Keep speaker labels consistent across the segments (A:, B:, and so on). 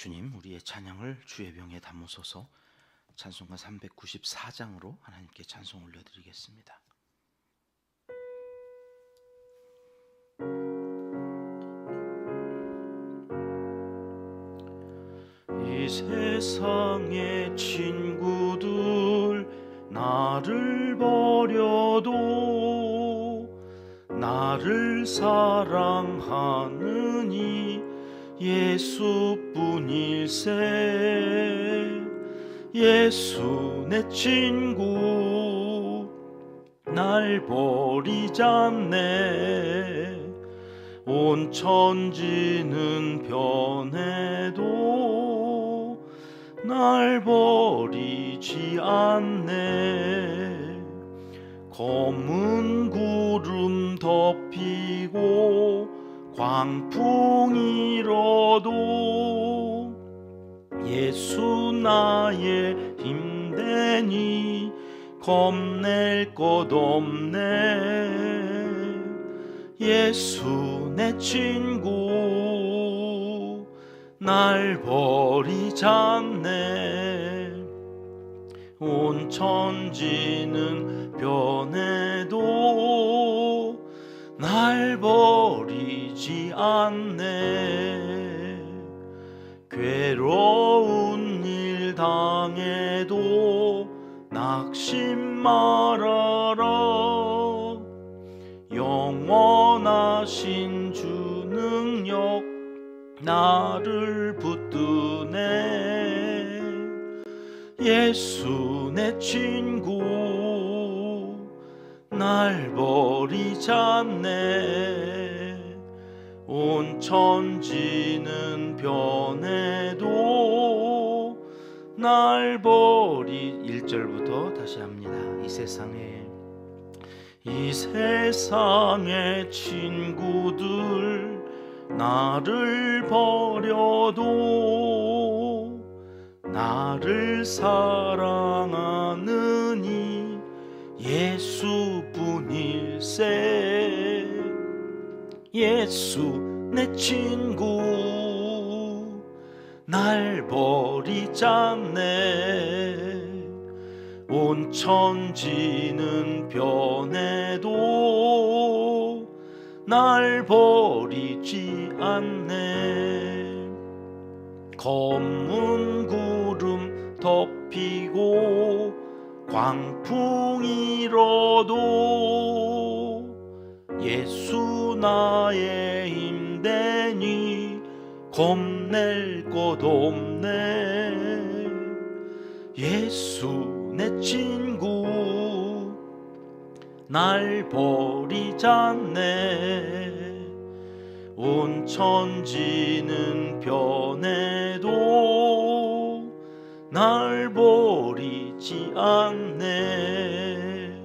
A: 주님, 우리의 찬양을 주의 병에 담으소서. 찬송가 394장으로 하나님께 찬송 올려드리겠습니다. 이 세상의 친구들 나를 버려도 나를 사랑하느니 예수뿐일세. 예수 내 친구 날 버리지 않네. 온 천지는 변해도 날 버리지 않네. 검은 구름 덮이고 광풍이 일어도 예수 나의 힘되니 겁낼 것 없네. 예수 내 친구 날 버리지 않네. 온 천지는 변해도 날 버리지 않네. 괴로운 일 당해도 낙심 말아라. 영원하신 주 능력 나를 붙드네. 예수 내 친구 날 버리지 않네. 온 천지는 변해도 날 버리 1절부터 다시 합니다. 이 세상의 친구들 나를 버려도 나를 사랑하느니 예수뿐일세. 예수 내 친구 날 버리지 않네. 온 천지는 변해도 날 버리지 않네. 검은 구름 덮이고 광풍이 일어도 예수 나의 힘되니 겁낼 것 없네. 예수 내 친구 날 버리지 않네. 온 천지는 변해도 날 버리지 않네.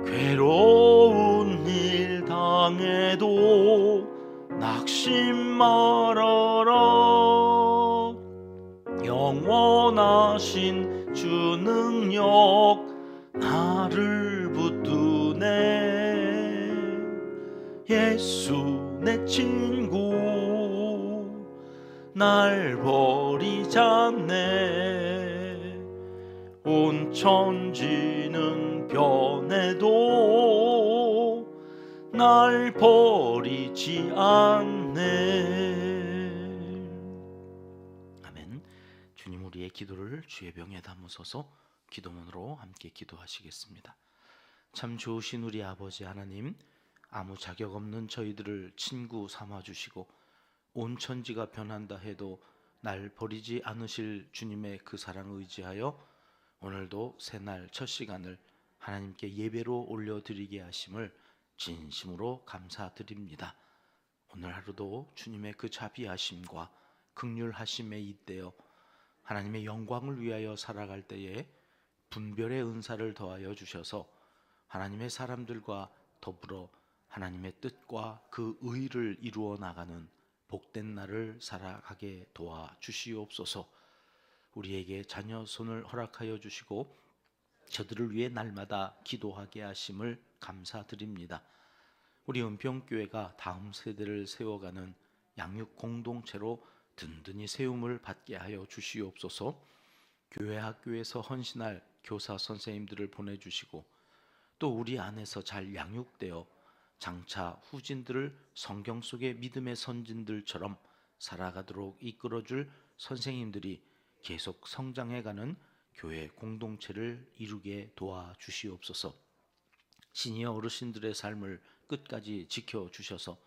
A: 괴로운 일 당해도 낙심 말아라. 영원하신 주 능력 나를 붙드네. 예수 내 친구 날 버리지 않네. 온 천지는 변해도 날 버리지 않네. 아멘. 주님, 우리의 기도를 주의 병에 담으소서. 기도문으로 함께 기도하시겠습니다. 참 좋으신 우리 아버지 하나님, 아무 자격 없는 저희들을 친구 삼아주시고 온 천지가 변한다 해도 날 버리지 않으실 주님의 그 사랑 의지하여 오늘도 새날 첫 시간을 하나님께 예배로 올려드리게 하심을 진심으로 감사드립니다. 오늘 하루도 주님의 그 자비하심과 긍휼하심에 잇대어 하나님의 영광을 위하여 살아갈 때에 분별의 은사를 더하여 주셔서 하나님의 사람들과 더불어 하나님의 뜻과 그 의를 이루어 나가는 복된 날을 살아가게 도와주시옵소서. 우리에게 자녀 손을 허락하여 주시고 저들을 위해 날마다 기도하게 하심을 감사드립니다. 우리 은평교회가 다음 세대를 세워가는 양육 공동체로 든든히 세움을 받게 하여 주시옵소서. 교회 학교에서 헌신할 교사 선생님들을 보내주시고 또 우리 안에서 잘 양육되어 장차 후진들을 성경 속의 믿음의 선진들처럼 살아가도록 이끌어줄 선생님들이 계속 성장해가는 교회 공동체를 이루게 도와주시옵소서. 시니어 어르신들의 삶을 끝까지 지켜주셔서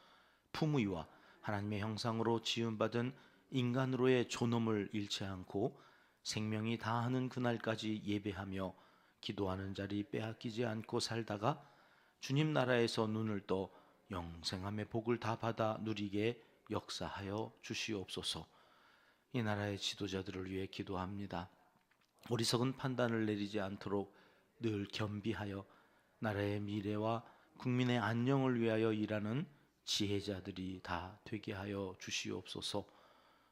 A: 품위와 하나님의 형상으로 지음받은 인간으로의 존엄을 잃지 않고 생명이 다하는 그날까지 예배하며 기도하는 자리 빼앗기지 않고 살다가 주님 나라에서 눈을 떠 영생함의 복을 다 받아 누리게 역사하여 주시옵소서. 이 나라의 지도자들을 위해 기도합니다. 어리석은 판단을 내리지 않도록 늘 겸비하여 나라의 미래와 국민의 안녕을 위하여 일하는 지혜자들이 다 되게 하여 주시옵소서.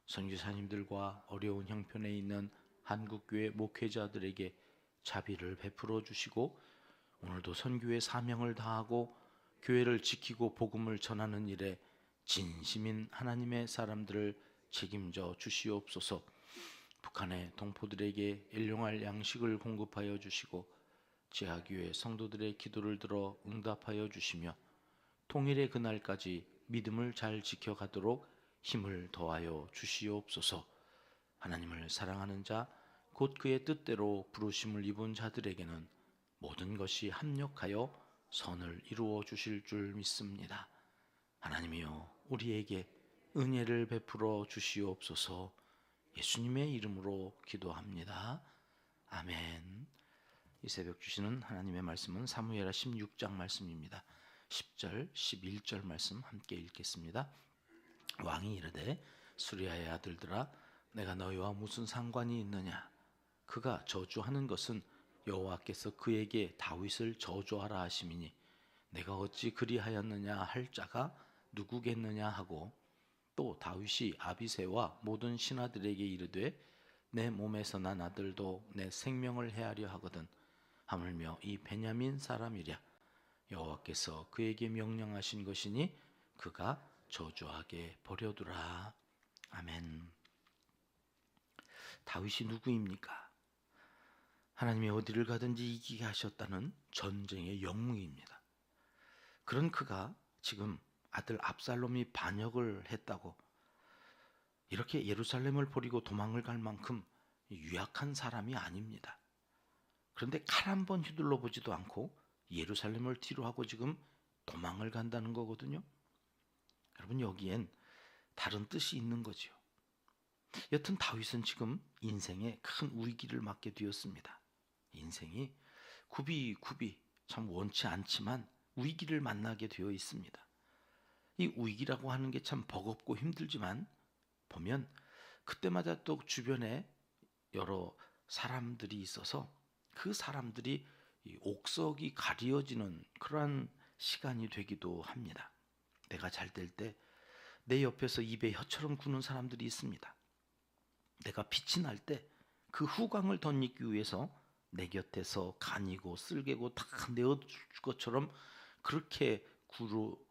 A: 선교사님들과 어려운 형편에 있는 한국교회 목회자들에게 자비를 베풀어 주시고 오늘도 선교의 사명을 다하고 교회를 지키고 복음을 전하는 일에 진심인 하나님의 사람들을 책임져 주시옵소서. 북한의 동포들에게 일용할 양식을 공급하여 주시고 지하교회 성도들의 기도를 들어 응답하여 주시며 통일의 그날까지 믿음을 잘 지켜가도록 힘을 더하여 주시옵소서. 하나님을 사랑하는 자, 곧 그의 뜻대로 부르심을 입은 자들에게는 모든 것이 합력하여 선을 이루어 주실 줄 믿습니다. 하나님이여, 우리에게 은혜를 베풀어 주시옵소서. 예수님의 이름으로 기도합니다. 아멘. 이 새벽 주시는 하나님의 말씀은 사무엘하 16장 말씀입니다. 10절, 11절 말씀 함께 읽겠습니다. 왕이 이르되 수리아의 아들들아, 내가 너희와 무슨 상관이 있느냐? 그가 저주하는 것은 여호와께서 그에게 다윗을 저주하라 하심이니 내가 어찌 그리하였느냐 할 자가 누구겠느냐 하고, 또 다윗이 아비새와 모든 신하들에게 이르되 내 몸에서 난 아들도 내 생명을 해하려 하거든 하물며 이 베냐민 사람이랴. 여호와께서 그에게 명령하신 것이니 그가 저주하게 버려두라. 아멘. 다윗이 누구입니까? 하나님이 어디를 가든지 이기게 하셨다는 전쟁의 영웅입니다. 그런 그가 지금 아들 압살롬이 반역을 했다고 이렇게 예루살렘을 버리고 도망을 갈 만큼 유약한 사람이 아닙니다. 그런데 칼 한 번 휘둘러 보지도 않고 예루살렘을 뒤로 하고 지금 도망을 간다는 거거든요. 여러분, 여기엔 다른 뜻이 있는 거죠. 여튼 다윗은 지금 인생에 큰 위기를 맞게 되었습니다. 인생이 굽이굽이 참 원치 않지만 위기를 만나게 되어 있습니다. 이 위기라고 하는 게 참 버겁고 힘들지만 보면 그때마다 또 주변에 여러 사람들이 있어서 그 사람들이 이 옥석이 가려지는 그러한 시간이 되기도 합니다. 내가 잘 될 때 내 옆에서 입에 혀처럼 구는 사람들이 있습니다. 내가 빛이 날 때 그 후광을 덧입기 위해서 내 곁에서 간이고 쓸개고 다 내어줄 것처럼 그렇게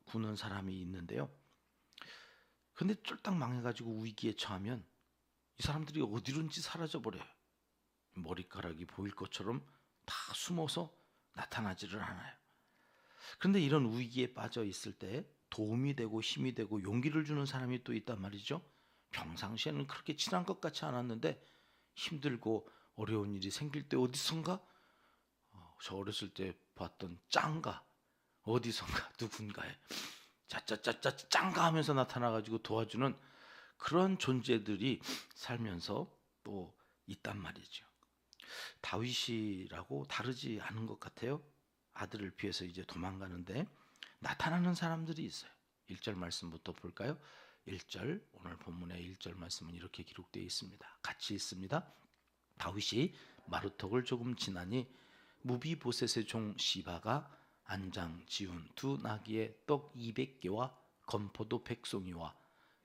A: 구는 사람이 있는데요. 근데 쫄딱 망해가지고 위기에 처하면 이 사람들이 어디론지 사라져버려요. 머리카락이 보일 것처럼 다 숨어서 나타나지를 않아요. 그런데 이런 위기에 빠져 있을 때 도움이 되고 힘이 되고 용기를 주는 사람이 또 있단 말이죠. 평상시에는 그렇게 친한 것 같지 않았는데 힘들고 어려운 일이 생길 때 어디선가 저 어렸을 때 봤던 짱가, 어디선가 누군가에 짜짜짜짜 짱가 하면서 나타나가지고 도와주는 그런 존재들이 살면서 또 있단 말이죠. 다윗이라고 다르지 않은 것 같아요. 아들을 피해서 이제 도망가는데 나타나는 사람들이 있어요. 1절 말씀부터 볼까요? 1절, 오늘 본문의 1절 말씀은 이렇게 기록되어 있습니다. 같이 있습니다. 다윗이 마루턱을 조금 지나니 무비보셋의 종 시바가 안장 지운 두 나귀의 떡 200개와 건포도 100송이와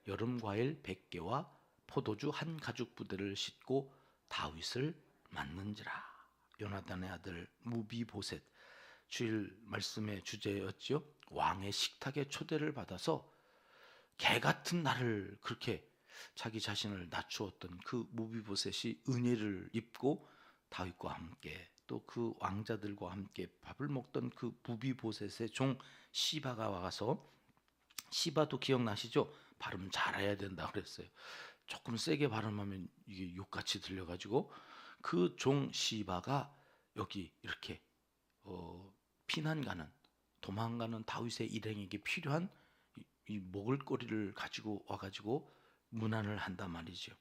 A: 여름 과일 100개와 포도주 한 가죽 부대를 싣고 다윗을 맞는지라. 요나단의 아들 무비보셋, 주일 말씀의 주제였죠. 왕의 식탁에 초대를 받아서 개 같은 날을 그렇게 자기 자신을 낮추었던 그 무비보셋이 은혜를 입고 다윗과 함께 또 그 왕자들과 함께 밥을 먹던 그 무비보셋의 종 시바가 와서, 시바도 기억나시죠? 발음 잘해야 된다 그랬어요. 조금 세게 발음하면 이게 욕같이 들려가지고 그 종 시바가 여기 이렇게 피난 가는, 도망가는 다윗의 일행에게 필요한 이 먹을거리를 가지고 와가지고 문안을 한단 말이죠.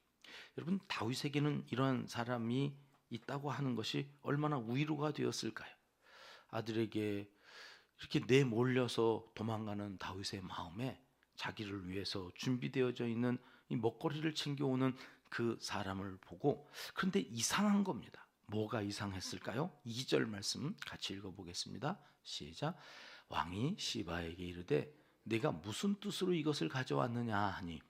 A: 여러분, 다윗에게는 이런 사람이 있다고 하는 것이 얼마나 위로가 되었을까요? 아들에게 이렇게 내몰려서 도망가는 다윗의 마음에 자기를 위해서 준비되어져 있는 이 먹거리를 챙겨오는 그 사람을 보고, 그런데 이상한 겁니다. 뭐가 이상했을까요? 2절 말씀 같이 읽어보겠습니다. 시작. 왕이 시바에게 이르되 네가 무슨 뜻으로 이것을 가져왔느냐 하니,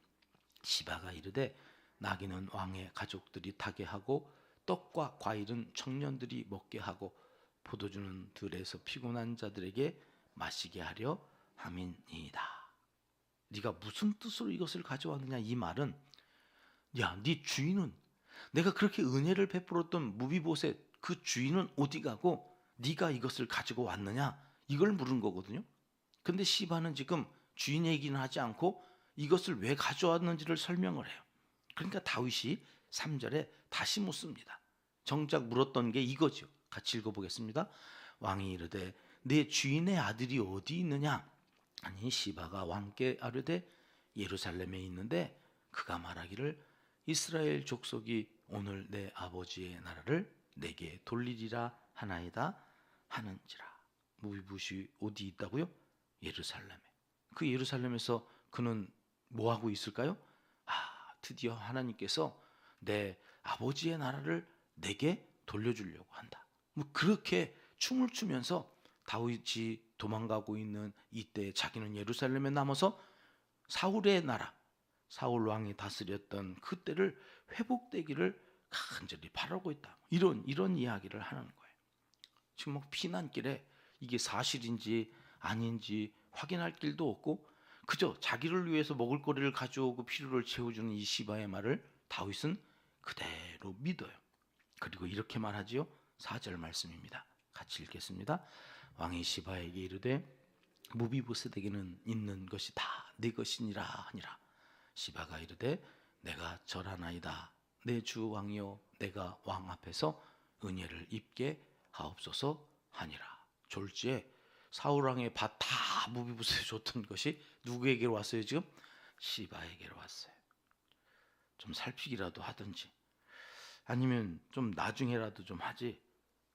A: 시바가 이르되 나귀는 왕의 가족들이 타게 하고 떡과 과일은 청년들이 먹게 하고 포도주는 들에서 피곤한 자들에게 마시게 하려 함이니이다. 네가 무슨 뜻으로 이것을 가져왔느냐, 이 말은 야, 네 주인은, 내가 그렇게 은혜를 베풀었던 무비보셋 그 주인은 어디 가고 네가 이것을 가지고 왔느냐, 이걸 물은 거거든요. 근데 시바는 지금 주인 얘기는 하지 않고 이것을 왜 가져왔는지를 설명을 해요. 그러니까 다윗이 3절에 다시 묻습니다. 정작 물었던 게 이거죠. 같이 읽어보겠습니다. 왕이 이르되 내 주인의 아들이 어디 있느냐? 아니, 시바가 왕께 아뢰되 예루살렘에 있는데 그가 말하기를 이스라엘 족속이 오늘 내 아버지의 나라를 내게 돌리리라 하나이다 하는지라. 무비보시 어디 있다고요? 예루살렘에. 그 예루살렘에서 그는 뭐 하고 있을까요? 드디어 하나님께서 내 아버지의 나라를 내게 돌려주려고 한다. 뭐 그렇게 춤을 추면서 다윗이 도망가고 있는 이때 자기는 예루살렘에 남아서 사울의 나라, 사울 왕이 다스렸던 그때를 회복되기를 간절히 바라고 있다. 이런 이야기를 하는 거예요. 지금 뭐 피난길에 이게 사실인지 아닌지 확인할 길도 없고 그저 자기를 위해서 먹을거리를 가져오고 필요를 채워주는 이 시바의 말을 다윗은 그대로 믿어요. 그리고 이렇게 말하지요. 4절 말씀입니다. 같이 읽겠습니다. 왕이 시바에게 이르되 무비보셋에게는 있는 것이 다 내 것이니라 하니라. 시바가 이르되 내가 절하나이다. 내 주 왕이여, 내가 왕 앞에서 은혜를 입게 하옵소서 하니라. 졸지에 사울 왕의 밭 다 무비보셋에 줬던 것이 누구에게로 왔어요? 지금 시바에게로 왔어요. 좀 살피기라도 하든지 아니면 좀 나중에라도 좀 하지.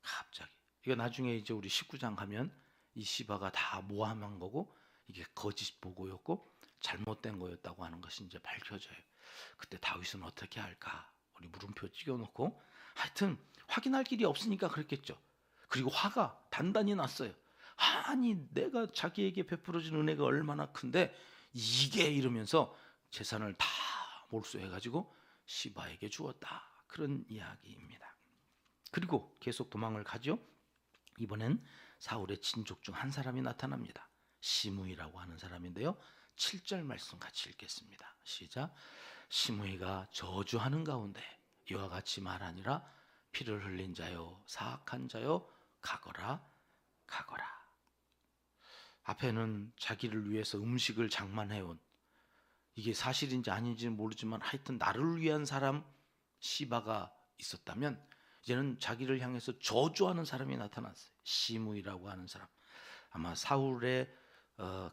A: 갑자기 이거 나중에 이제 우리 19장 가면 이 시바가 다 모함한 거고 이게 거짓 보고였고 잘못된 거였다고 하는 것이 이제 밝혀져요. 그때 다윗은 어떻게 할까? 우리 물음표 찍어놓고, 하여튼 확인할 길이 없으니까 그랬겠죠. 그리고 화가 단단히 났어요. 아니, 내가 자기에게 베풀어준 은혜가 얼마나 큰데 이게, 이러면서 재산을 다 몰수해가지고 시바에게 주었다. 그런 이야기입니다. 그리고 계속 도망을 가죠. 이번엔 사울의 친족 중 한 사람이 나타납니다. 시므이라고 하는 사람인데요. 7절 말씀 같이 읽겠습니다. 시작. 시므이가 저주하는 가운데 이와 같이 말하니라. 피를 흘린 자여, 사악한 자여, 가거라 가거라. 앞에는 자기를 위해서 음식을 장만해온, 이게 사실인지 아닌지는 모르지만 하여튼 나를 위한 사람 시바가 있었다면, 이제는 자기를 향해서 저주하는 사람이 나타났어요. 시므이라고 하는 사람. 아마 사울의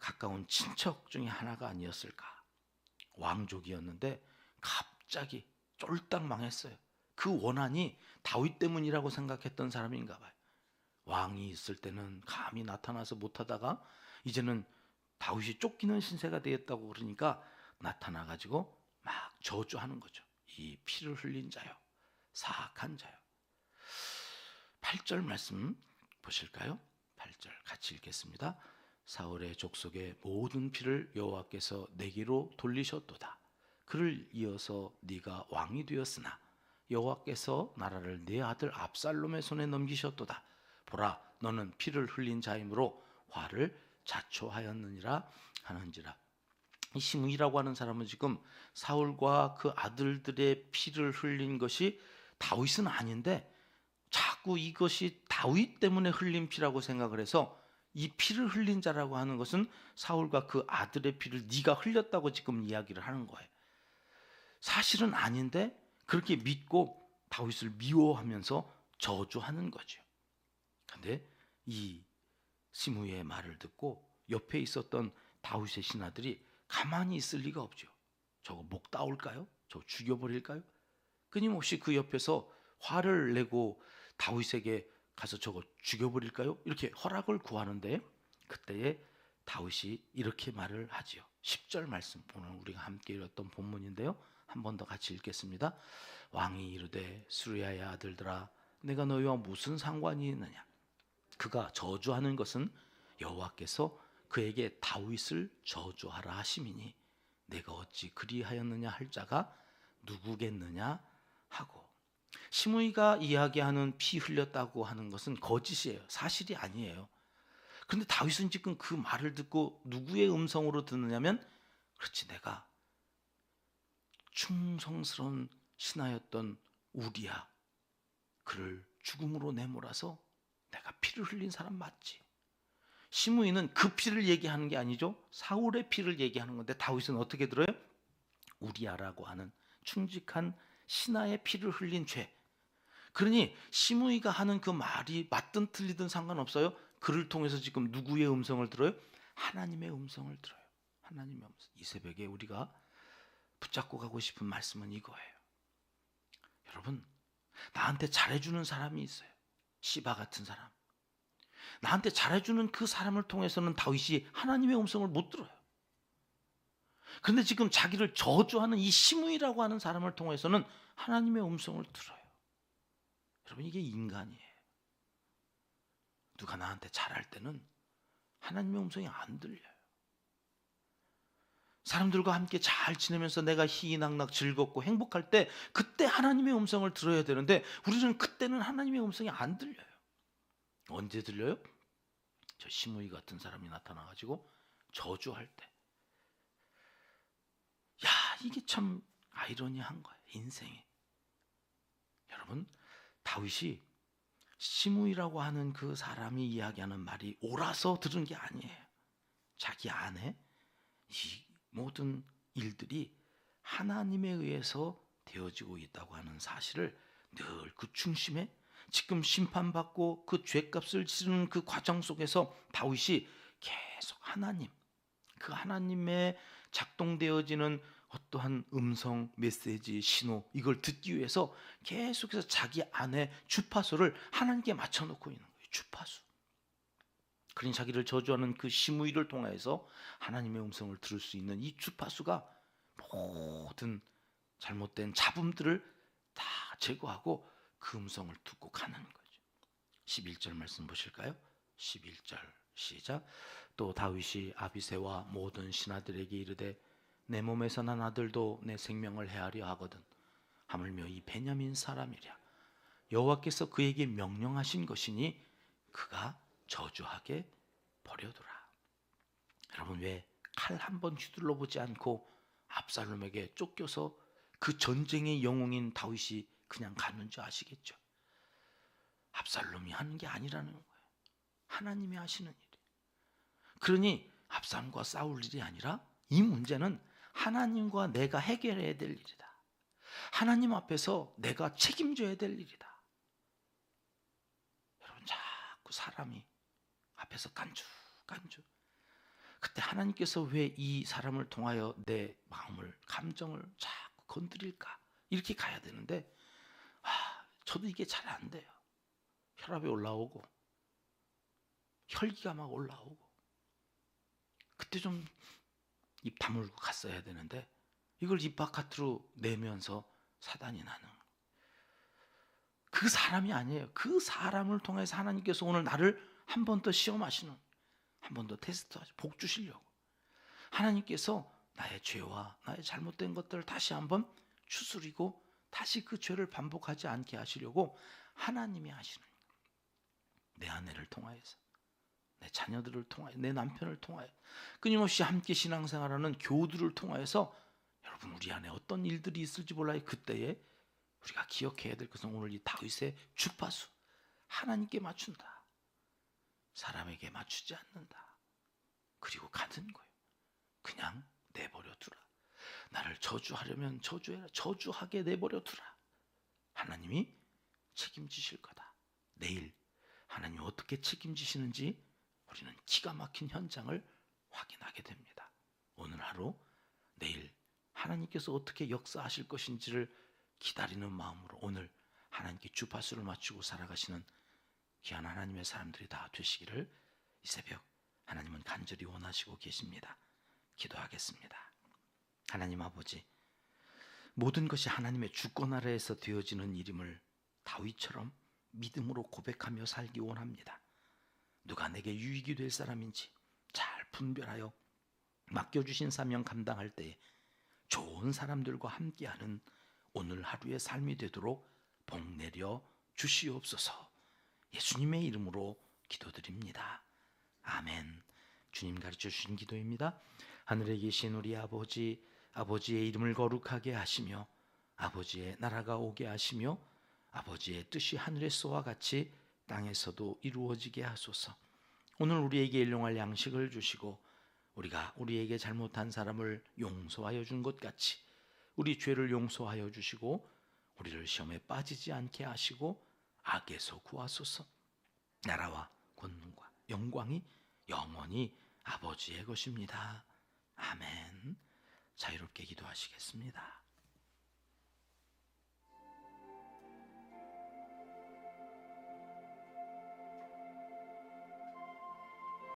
A: 가까운 친척 중에 하나가 아니었을까. 왕족이었는데 갑자기 쫄딱 망했어요. 그 원한이 다윗 때문이라고 생각했던 사람인가 봐요. 왕이 있을 때는 감히 나타나서 못하다가 이제는 다윗이 쫓기는 신세가 되었다고 그러니까 나타나가지고 막 저주하는 거죠. 이 피를 흘린 자요, 사악한 자요. 8절 말씀 보실까요? 8절 같이 읽겠습니다. 사울의 족속의 모든 피를 여호와께서 내게로 돌리셨도다. 그를 이어서 네가 왕이 되었으나 여호와께서 나라를 네 아들 압살롬의 손에 넘기셨도다. 보라, 너는 피를 흘린 자이므로 화를 자초하였느니라 하는지라. 이 시므이라고 하는 사람은 지금 사울과 그 아들들의 피를 흘린 것이 다윗은 아닌데 자꾸 이것이 다윗 때문에 흘린 피라고 생각을 해서 이 피를 흘린 자라고 하는 것은 사울과 그 아들의 피를 네가 흘렸다고 지금 이야기를 하는 거예요. 사실은 아닌데 그렇게 믿고 다윗을 미워하면서 저주하는 거죠. 근데 이 시므이의 말을 듣고 옆에 있었던 다윗의 신하들이 가만히 있을 리가 없죠. 저거 목 따올까요? 저거 죽여버릴까요? 끊임없이 그 옆에서 화를 내고 다윗에게 가서 저거 죽여버릴까요? 이렇게 허락을 구하는데 그때에 다윗이 이렇게 말을 하지요. 10절 말씀, 오늘 우리가 함께 읽었던 본문인데요. 한 번 더 같이 읽겠습니다. 왕이 이르되 수르야의 아들들아 내가 너희와 무슨 상관이 있느냐. 그가 저주하는 것은 여호와께서 그에게 다윗을 저주하라 하심이니 내가 어찌 그리하였느냐 할 자가 누구겠느냐 하고. 시므이가 이야기하는 피 흘렸다고 하는 것은 거짓이에요. 사실이 아니에요. 그런데 다윗은 지금 그 말을 듣고 누구의 음성으로 듣느냐면 그렇지, 내가 충성스러운 신하였던 우리야, 그를 죽음으로 내몰아서 내가 피를 흘린 사람 맞지. 시므이는 그 피를 얘기하는 게 아니죠. 사울의 피를 얘기하는 건데 다윗은 어떻게 들어요? 우리야라고 하는 충직한 신하의 피를 흘린 죄. 그러니 시므이가 하는 그 말이 맞든 틀리든 상관없어요. 그를 통해서 지금 누구의 음성을 들어요? 하나님의 음성을 들어요. 하나님의 음성. 이 새벽에 우리가 붙잡고 가고 싶은 말씀은 이거예요. 여러분, 나한테 잘해주는 사람이 있어요. 시바 같은 사람. 나한테 잘해주는 그 사람을 통해서는 다윗이 하나님의 음성을 못 들어요. 그런데 지금 자기를 저주하는 이 시므이라고 하는 사람을 통해서는 하나님의 음성을 들어요. 여러분, 이게 인간이에요. 누가 나한테 잘할 때는 하나님의 음성이 안 들려요. 사람들과 함께 잘 지내면서 내가 희희낙낙 즐겁고 행복할 때 그때 하나님의 음성을 들어야 되는데 우리는 그때는 하나님의 음성이 안 들려요. 언제 들려요? 저 시므이 같은 사람이 나타나가지고 저주할 때. 야, 이게 참 아이러니한 거예요. 인생에. 여러분, 다윗이 시므이라고 하는 그 사람이 이야기하는 말이 옳아서 들은 게 아니에요. 자기 안에 이 모든 일들이 하나님에 의해서 되어지고 있다고 하는 사실을 늘 그 중심에, 지금 심판받고 그 죄값을 치르는 그 과정 속에서 다윗이 계속 하나님, 그 하나님의 작동되어지는 어떠한 음성, 메시지, 신호, 이걸 듣기 위해서 계속해서 자기 안에 주파수를 하나님께 맞춰놓고 있는 거예요. 주파수. 그러니 자기를 저주하는 그 시므이를 통해서 하나님의 음성을 들을 수 있는 이 주파수가 모든 잘못된 잡음들을 다 제거하고 그 음성을 듣고 가는 거죠. 11절 말씀 보실까요? 11절 시작. 또 다윗이 아비새와 모든 신하들에게 이르되 내 몸에서 난 아들도 내 생명을 해하려 하거든 하물며 이 베냐민 사람이랴. 여호와께서 그에게 명령하신 것이니 그가 저주하게 버려두라. 여러분, 왜 칼 한 번 휘둘러 보지 않고 압살롬에게 쫓겨서 그 전쟁의 영웅인 다윗이 그냥 가는 줄 아시겠죠? 압살롬이 하는 게 아니라는 거예요. 하나님이 하시는 일이에요. 그러니 압살롬과 싸울 일이 아니라 이 문제는 하나님과 내가 해결해야 될 일이다. 하나님 앞에서 내가 책임져야 될 일이다. 여러분, 자꾸 사람이 앞에서 간주 그때 하나님께서 왜 이 사람을 통하여 내 마음을, 감정을 자꾸 건드릴까? 이렇게 가야 되는데 저도 이게 잘 안 돼요. 혈압이 올라오고 혈기가 막 올라오고 그때 좀 입 다물고 갔어야 되는데 이걸 입 바깥으로 내면서 사단이 나는, 그 사람이 아니에요. 그 사람을 통해서 하나님께서 오늘 나를 한 번 더 시험하시는, 한 번 더 테스트하시고 복 주시려고 하나님께서 나의 죄와 나의 잘못된 것들을 다시 한번 추스리고 다시 그 죄를 반복하지 않게 하시려고 하나님이 하시는 거예요. 내 아내를 통하여서, 내 자녀들을 통하여, 내 남편을 통하여, 끊임없이 함께 신앙생활하는 교우들을 통하여서 여러분 우리 안에 어떤 일들이 있을지 몰라요. 그때에 우리가 기억해야 될 것은 오늘 이 다윗의 주파수, 하나님께 맞춘다, 사람에게 맞추지 않는다. 그리고 가는 거예요. 그냥 내버려 두라. 나를 저주하려면 저주해라. 저주하게 내버려 두라. 하나님이 책임지실 거다. 내일 하나님이 어떻게 책임지시는지 우리는 기가 막힌 현장을 확인하게 됩니다. 오늘 하루, 내일 하나님께서 어떻게 역사하실 것인지를 기다리는 마음으로 오늘 하나님께 주파수를 맞추고 살아가시는 귀한 하나님의 사람들이 다 되시기를 이 새벽 하나님은 간절히 원하시고 계십니다. 기도하겠습니다. 하나님 아버지, 모든 것이 하나님의 주권 아래에서 되어지는 일임을 다윗처럼 믿음으로 고백하며 살기 원합니다. 누가 내게 유익이 될 사람인지 잘 분별하여 맡겨주신 사명 감당할 때 좋은 사람들과 함께하는 오늘 하루의 삶이 되도록 복 내려 주시옵소서. 예수님의 이름으로 기도드립니다. 아멘. 주님 가르쳐 주신 기도입니다. 하늘에 계신 우리 아버지, 아버지의 이름을 거룩하게 하시며 아버지의 나라가 오게 하시며 아버지의 뜻이 하늘에서와 같이 땅에서도 이루어지게 하소서. 오늘 우리에게 일용할 양식을 주시고 우리가 우리에게 잘못한 사람을 용서하여 준 것 같이 우리 죄를 용서하여 주시고 우리를 시험에 빠지지 않게 하시고 악에서 구하소서. 나라와 권능과 영광이 영원히 아버지의 것입니다. 아멘. 자유롭게 기도하시겠습니다.